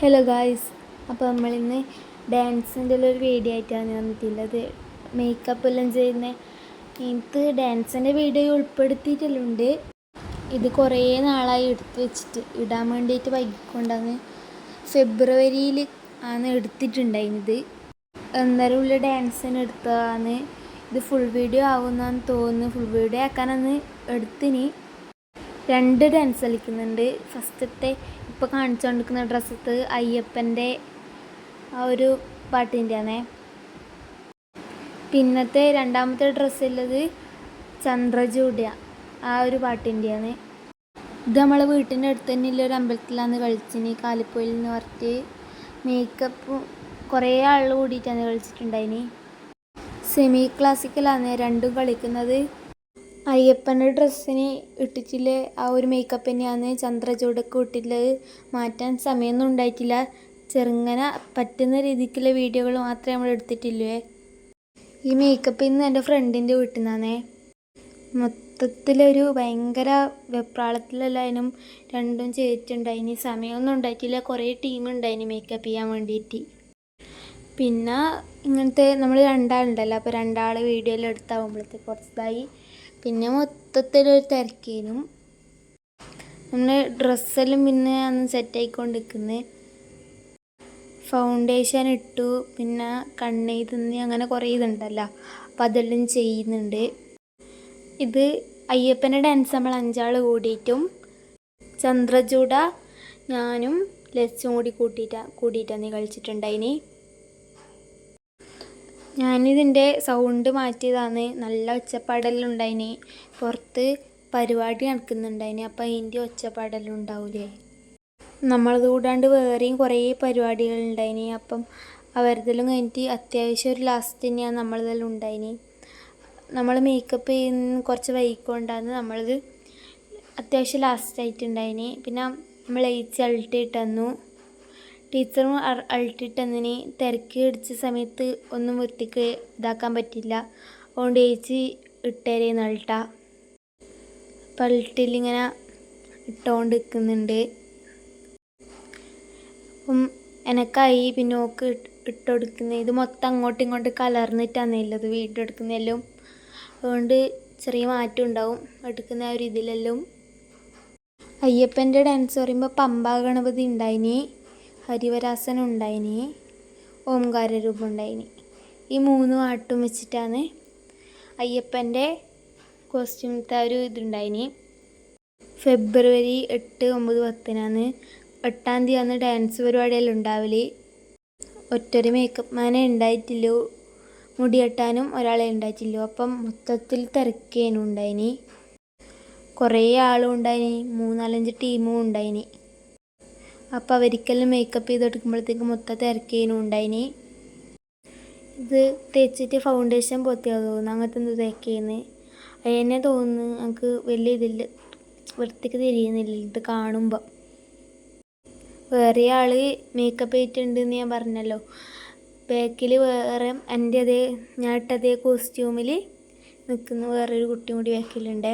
Hello guys, അപ്പോൾ നമ്മളിന്ന് ഡാൻസിൻ്റെ ഒരു വീഡിയോ ആയിട്ടാണ് വന്നിട്ടുള്ളത്. മേക്കപ്പ് എല്ലാം ചെയ്യുന്ന എനിക്ക് ഡാൻസിൻ്റെ വീഡിയോ ഉൾപ്പെടുത്തിയിട്ടുള്ളുണ്ട്. ഇത് കുറേ നാളായി എടുത്ത് വെച്ചിട്ട് ഇടാൻ വേണ്ടിയിട്ട് വൈകിക്കൊണ്ടാണ്. ഫെബ്രുവരിയിൽ ആണ് എടുത്തിട്ടുണ്ടായിരുന്നത്. അന്നേരമുള്ള ഡാൻസിന് എടുത്തതാണ്. ഇത് ഫുൾ വീഡിയോ ആവുമെന്നാണ് തോന്നുന്നു. ഫുൾ വീഡിയോ ആക്കാനാണ് എടുത്തിന്. 2 ഡാൻസ് കളിക്കുന്നുണ്ട്. ഫസ്റ്റത്തെ ഇപ്പോൾ കാണിച്ചുകൊണ്ടിരിക്കുന്ന ഡ്രസ്സത്ത് അയ്യപ്പൻ്റെ ആ ഒരു പാട്ടിൻ്റെയാണേ. പിന്നത്തെ രണ്ടാമത്തെ ഡ്രസ്സുള്ളത് ചന്ദ്രചൂഡ ആ ഒരു പാട്ടിൻ്റെയാണ്. ഇത് നമ്മളെ വീട്ടിൻ്റെ അടുത്ത് തന്നെയുള്ള ഒരു അമ്പലത്തിലാണ് കളിച്ചിന്, കാലിപ്പോയിൽ എന്ന് പറഞ്ഞിട്ട്. മേക്കപ്പ് കുറേ ആൾ കൂടിയിട്ടാണ് കളിച്ചിട്ടുണ്ടായിന്. സെമി ക്ലാസിക്കലാണ് രണ്ടും കളിക്കുന്നത്. അയ്യപ്പൻ്റെ ഡ്രസ്സിന് ഇട്ടിട്ടില്ല ആ ഒരു മേക്കപ്പ് തന്നെയാണ് ചന്ദ്രചൂഡക്ക് ഇട്ടിട്ടുള്ളത്. മാറ്റാൻ സമയമൊന്നും ഉണ്ടായിട്ടില്ല. ചെറുങ്ങനെ പറ്റുന്ന രീതിക്കുള്ള വീഡിയോകൾ മാത്രമേ നമ്മൾ എടുത്തിട്ടില്ലേ. ഈ മേക്കപ്പ് ഇന്ന് എൻ്റെ ഫ്രണ്ടിൻ്റെ വീട്ടിൽ നിന്നാണേ. മൊത്തത്തിലൊരു ഭയങ്കര വെപ്രാളത്തിലെല്ലാവരും രണ്ടും ചെയ്തിട്ടുണ്ടായിന്. സമയമൊന്നും ഉണ്ടായിട്ടില്ല. കുറേ ടീം ഉണ്ടായിന് മേക്കപ്പ് ചെയ്യാൻ വേണ്ടിയിട്ട്. പിന്നെ ഇങ്ങനത്തെ നമ്മൾ 2 ആളുണ്ടല്ലോ, അപ്പോൾ 2 ആൾ വീഡിയോയിൽ എടുത്താകുമ്പോഴത്തേക്ക് കുറച്ചതായി. പിന്നെ മൊത്തത്തിലൊരു തിരക്കേനും. നമ്മൾ ഡ്രസ്സെല്ലാം പിന്നെ അന്ന് സെറ്റായിക്കൊണ്ടിരിക്കുന്നത്. ഫൗണ്ടേഷൻ ഇട്ടു, പിന്നെ കണ്ണെഴുതുന്ന അങ്ങനെ കുറേ ഇതുണ്ടല്ലോ, അപ്പോൾ അതെല്ലാം ചെയ്യുന്നുണ്ട്. ഇത് അയ്യപ്പൻ്റെ ഡാൻസ് നമ്മൾ 5 ആൾ കൂടിയിട്ടും ചന്ദ്രചൂഡ ഞാനും ലച്ചും കൂടി കൂടിയിട്ടാണ് കളിച്ചിട്ടുണ്ടായിന്. ഞാനിതിൻ്റെ സൗണ്ട് മാറ്റിയതാണ്. നല്ല ഒച്ചപ്പാടെല്ലാം ഉണ്ടായിന്. പുറത്ത് പരിപാടി നടക്കുന്നുണ്ടായിന്, അപ്പം അതിൻ്റെ ഒച്ചപ്പാടെല്ലാം ഉണ്ടാവില്ലേ. നമ്മളത് കൂടാണ്ട് വേറെയും കുറേ പരിപാടികളുണ്ടായിന്. അപ്പം അവരതെല്ലാം കഴിഞ്ഞിട്ട് അത്യാവശ്യം ഒരു ലാസ്റ്റ് തന്നെയാണ് നമ്മളതെല്ലാം ഉണ്ടായിന്. നമ്മൾ മേക്കപ്പ് ചെയ്യുന്ന കുറച്ച് വൈകിക്കൊണ്ടാണ് നമ്മളത് അത്യാവശ്യം ലാസ്റ്റായിട്ടുണ്ടായിന്. പിന്നെ നമ്മൾ അൾട്ടി തന്നു. ടീച്ചറും അൾട്ടിട്ടന്നിന് തിരക്ക് അടിച്ച സമയത്ത് ഒന്നും വൃത്തിക്ക് ഇതാക്കാൻ പറ്റില്ല. അതുകൊണ്ട് ചേച്ചി ഇട്ടേരേന്ന് അൾട്ട. അപ്പം അൾട്ടിലിങ്ങനെ ഇട്ടുകൊണ്ട് നിൽക്കുന്നുണ്ട്. അപ്പം എനക്കായി പിന്നെ ഓക്ക് ഇട്ടുകൊടുക്കുന്നത്. ഇത് മൊത്തം അങ്ങോട്ടും ഇങ്ങോട്ടും കലർന്നിട്ടാണ് ഉള്ളത് വീഡിയോ എടുക്കുന്നതെല്ലാം. അതുകൊണ്ട് ചെറിയ മാറ്റം ഉണ്ടാവും എടുക്കുന്ന ആ ഒരു ഇതിലെല്ലാം. അയ്യപ്പൻ്റെ ഡാൻസ് പറയുമ്പോൾ പമ്പ ഗണപതി ഉണ്ടായിന്, ഹരിവരാസനം ഉണ്ടായിന്, ഓംകാര രൂപം ഉണ്ടായിന്. ഈ 3 പാട്ടും വെച്ചിട്ടാണ് അയ്യപ്പൻ്റെ കോസ്റ്റ്യൂമത്തെ ഒരു ഇതുണ്ടായിന്. ഫെബ്രുവരി 8, 9, 10 8-ാം തീയതിയാണ് ഡാൻസ് പരിപാടിയെല്ലാം ഉണ്ടാവല്. ഒറ്റൊരു മേക്കപ്പ് മാനേ ഉണ്ടായിട്ടില്ലൂ. മുടി കെട്ടാനും ഒരാളെ ഉണ്ടായിട്ടില്ലൂ. അപ്പം മൊത്തത്തിൽ തിരക്കേനും ഉണ്ടായിന്. കുറേ ആളും ഉണ്ടായിന്, 3-4-5 ടീമും ഉണ്ടായിന്. അപ്പോൾ അവർക്കെല്ലാം മേക്കപ്പ് ചെയ്തെടുക്കുമ്പോഴത്തേക്ക് മൊത്തം തിരക്കേനും ഉണ്ടായിന്. ഇത് തേച്ചിട്ട് ഫൗണ്ടേഷൻ പൊത്തിയാന്ന് തോന്നുന്നു, അങ്ങനത്തെ എന്തോ തേക്കേന്ന് അതിനെ തോന്നുന്നു. നമുക്ക് വലിയ ഇതില്ല, വൃത്തിക്ക് തിരിയുന്നില്ല ഇത് കാണുമ്പോൾ. വേറെ ആൾ മേക്കപ്പ് ചെയ്തിട്ടുണ്ടെന്ന് ഞാൻ പറഞ്ഞല്ലോ. ബാക്കിൽ വേറെ എൻ്റെ ഞാൻ ഇട്ടതേ കോസ്റ്റ്യൂമിൽ നിൽക്കുന്ന വേറൊരു കുട്ടിയും കൂടി ബാക്കിലുണ്ടേ.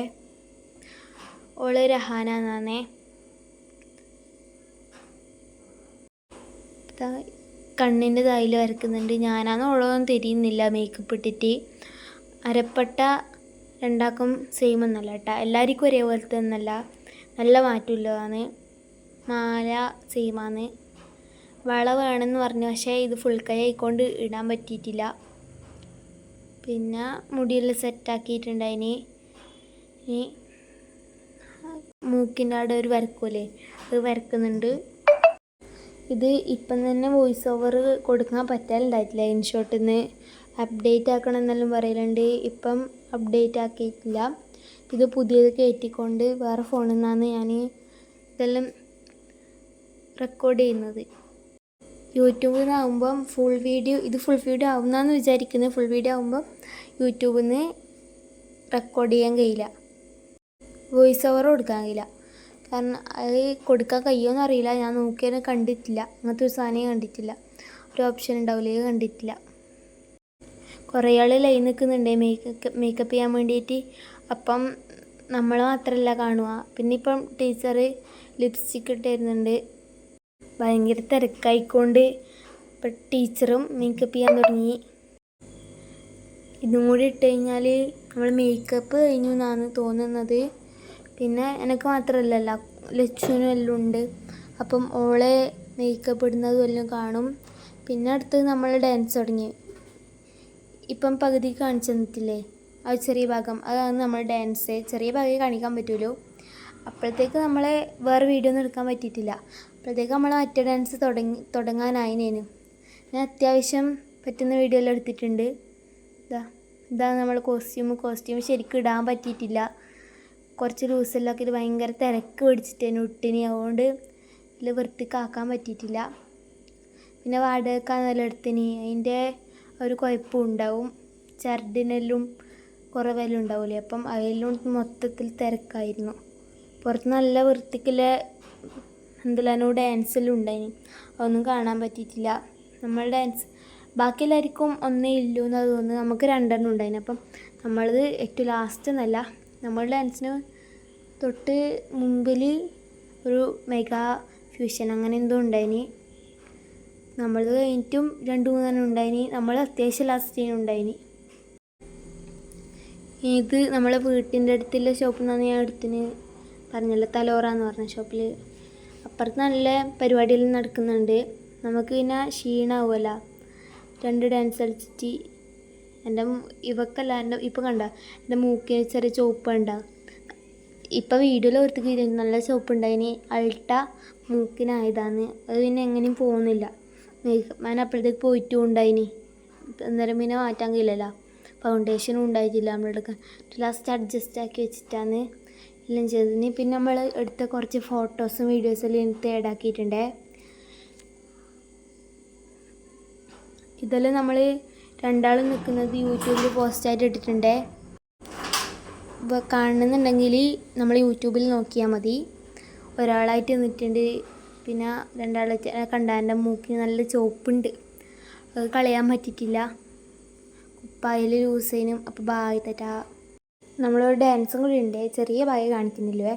ഓള് രഹാന എന്നാണേ. കണ്ണിൻ്റെ തായിൽ വരക്കുന്നുണ്ട്. ഞാനാന്ന് ഓളൊന്നും തിരിയുന്നില്ല മേക്കപ്പ് ഇട്ടിട്ട്. അരപ്പട്ട 2ആൾക്കും സെയിം ഒന്നല്ല കേട്ടോ, എല്ലാവർക്കും ഒരേപോലത്തെ ഒന്നല്ല, നല്ല മാറ്റമുള്ളതാണ്. മാല സെയിമാണ്. വള വേണമെന്ന് പറഞ്ഞു, പക്ഷേ ഇത് ഫുൾ കൈ ആയിക്കൊണ്ട് ഇടാൻ പറ്റിയിട്ടില്ല. പിന്നെ മുടിയെല്ലാം സെറ്റാക്കിയിട്ടുണ്ടായിന്. ഇനി മൂക്കിൻ്റെ അവിടെ ഒരു വരക്കൂലേ, അത് വരക്കുന്നുണ്ട്. ഇത് ഇപ്പം തന്നെ വോയിസ് ഓവർ കൊടുക്കാൻ പറ്റാനുണ്ടായിട്ടില്ല. ഇൻഷോട്ടിൽ നിന്ന് അപ്ഡേറ്റ് ആക്കണം എന്നെല്ലാം പറയലുണ്ട്. ഇപ്പം അപ്ഡേറ്റ് ആക്കിയിട്ടില്ല. ഇത് പുതിയത് കയറ്റിക്കൊണ്ട് വേറെ ഫോണിൽ നിന്നാണ് ഞാൻ ഇതെല്ലാം റെക്കോർഡ് ചെയ്യുന്നത്. യൂട്യൂബിൽ നിന്നാകുമ്പം ഫുൾ വീഡിയോ ആവുന്നതെന്ന് വിചാരിക്കുന്നത്. ഫുൾ വീഡിയോ ആകുമ്പം യൂട്യൂബിൽ നിന്ന് റെക്കോർഡ് ചെയ്യാൻ കഴിയില്ല, വോയിസ് ഓവർ കൊടുക്കാൻ കഴിയില്ല. കാരണം അത് കൊടുക്കാൻ കഴിയുമെന്ന് അറിയില്ല. ഞാൻ നോക്കിയാലും കണ്ടിട്ടില്ല, അങ്ങനത്തെ ഒരു സാധനം കണ്ടിട്ടില്ല. ഒരു ഓപ്ഷൻ ഉണ്ടാവില്ലേ, കണ്ടിട്ടില്ല. കുറേ ആൾ ലൈൻ നിൽക്കുന്നുണ്ട് മേക്കപ്പ് ചെയ്യാൻ വേണ്ടിയിട്ട്. അപ്പം നമ്മൾ മാത്രമല്ല കാണുക. പിന്നെ ഇപ്പം ടീച്ചർ ലിപ്സ്റ്റിക്ക് ഇട്ട് തരുന്നുണ്ട്. ഭയങ്കര തിരക്കായിക്കൊണ്ട് ഇപ്പം ടീച്ചറും മേക്കപ്പ് ചെയ്യാൻ തുടങ്ങി. ഇതും കൂടി ഇട്ട് കഴിഞ്ഞാൽ നമ്മൾ മേക്കപ്പ് കഴിഞ്ഞു എന്നാണ് തോന്നുന്നത്. പിന്നെ എനിക്ക് മാത്രമല്ലല്ലോ, ലച്ചുവിനും എല്ലാം ഉണ്ട്. അപ്പം ഓളെ മേക്കപ്പ് ഇടുന്നതും എല്ലാം കാണും. പിന്നെ അടുത്ത് നമ്മൾ ഡാൻസ് തുടങ്ങി. ഇപ്പം പകുതി കാണിച്ചു തന്നിട്ടില്ലേ, ആ ചെറിയ ഭാഗം, അതാണ് നമ്മൾ ഡാൻസ്. ചെറിയ ഭാഗമേ കാണിക്കാൻ പറ്റുമല്ലോ. അപ്പോഴത്തേക്ക് നമ്മളെ വേറെ വീഡിയോ ഒന്നും എടുക്കാൻ പറ്റിയിട്ടില്ല. അപ്പോഴത്തേക്ക് നമ്മൾ മറ്റേ ഡാൻസ് തുടങ്ങാനായിനേനു. ഞാൻ അത്യാവശ്യം പറ്റുന്ന വീഡിയോ എല്ലാം എടുത്തിട്ടുണ്ട്. ഇതാണ് നമ്മൾ കോസ്റ്റ്യൂം ശരിക്കും ഇടാൻ പറ്റിയിട്ടില്ല. കുറച്ച് ലൂസെല്ലാം ആക്കിയിട്ട് ഭയങ്കര തിരക്ക് പിടിച്ചിട്ടേനു ഇട്ടിനി. അതുകൊണ്ട് ഇതിൽ വൃത്തിക്കാക്കാൻ പറ്റിയിട്ടില്ല. പിന്നെ വാടകയ്ക്കാന്നെല്ലാം എടുത്തിന്. അതിൻ്റെ ഒരു കുഴപ്പം ഉണ്ടാവും, ചരടിനെല്ലാം കുറവെല്ലാം ഉണ്ടാവില്ലേ. അപ്പം അതെല്ലാം മൊത്തത്തിൽ തിരക്കായിരുന്നു. പുറത്ത് നല്ല വൃത്തിക്കുള്ള എന്തെല്ലാനോ ഡാൻസെല്ലാം ഉണ്ടായിന്. അതൊന്നും കാണാൻ പറ്റിയിട്ടില്ല. നമ്മൾ ഡാൻസ് ബാക്കി എല്ലാവർക്കും ഒന്നേ ഇല്ലൂ എന്നാണ് തോന്നുന്നത്. നമുക്ക് 2 ഉണ്ടായിന്. അപ്പം നമ്മളത് ഏറ്റവും ലാസ്റ്റ് എന്നല്ല, നമ്മൾ ഡാൻസിന് തൊട്ട് മുമ്പിൽ ഒരു മെഗാ ഫ്യൂഷൻ അങ്ങനെ എന്തോ ഉണ്ടായിന്. നമ്മളത് കഴിഞ്ഞിട്ടും 2-3 ഉണ്ടായിന്. നമ്മൾ അത്യാവശ്യം ലാസ്റ്റ് ഉണ്ടായിന്. ഇത് നമ്മളെ വീട്ടിൻ്റെ അടുത്തുള്ള ഷോപ്പിൽ നിന്നാണ് ഞാൻ എടുത്തിന് പറഞ്ഞല്ലോ, തലോറ എന്ന് പറഞ്ഞ ഷോപ്പിൽ. അപ്പുറത്ത് നല്ല പരിപാടിയെല്ലാം നടക്കുന്നുണ്ട്. നമുക്ക് പിന്നെ ക്ഷീണമാവുമല്ലോ 2 ഡാൻസ് കളിച്ചിട്ട്. ഇവക്കല്ല ഇപ്പം കണ്ട എൻ്റെ മൂക്കിന് ചെറിയ ചുവപ്പ് ഉണ്ടാവും. ഇപ്പം വീഡിയോയിൽ ഓർത്തിക്ക് നല്ല ചുവപ്പ് ഉണ്ടായിന്. അൾട്ട മൂക്കിനായതാണ്. അത് പിന്നെ എങ്ങനെയും പോകുന്നില്ല. മേക്കപ്പ് മാൻ അപ്പോഴത്തേക്ക് പോയിട്ടും ഉണ്ടായിന്. അന്നേരം പിന്നെ മാറ്റാൻ കഴിയില്ലല്ലോ. ഫൗണ്ടേഷനും ഉണ്ടായിട്ടില്ല നമ്മളെടുക്കാൻ. ലാസ്റ്റ് അഡ്ജസ്റ്റ് ആക്കി വെച്ചിട്ടാണ് എല്ലാം ചെയ്തതിന്. പിന്നെ നമ്മൾ എടുത്ത കുറച്ച് ഫോട്ടോസും വീഡിയോസും എല്ലാം എനിക്ക് ആഡാക്കിയിട്ടുണ്ടേ. ഇതെല്ലാം നമ്മൾ 2 നിൽക്കുന്നത് യൂട്യൂബിൽ പോസ്റ്റായിട്ട് ഇട്ടിട്ടുണ്ടേ. കാണുന്നുണ്ടെങ്കിൽ നമ്മൾ യൂട്യൂബിൽ നോക്കിയാൽ മതി. ഒരാളായിട്ട് നിന്നിട്ടുണ്ട്. പിന്നെ 2 കണ്ട എൻ്റെ മൂക്കിന് നല്ല ചുവപ്പുണ്ട്. അത് കളയാൻ പറ്റിയിട്ടില്ല. കുപ്പായിൽ യൂസ് ചെയ്യുന്നു. അപ്പോൾ ബായ് തെറ്റാ. നമ്മളൊരു ഡാൻസും കൂടി ഉണ്ട്. ചെറിയ ബായ് കാണിക്കുന്നില്ലേ.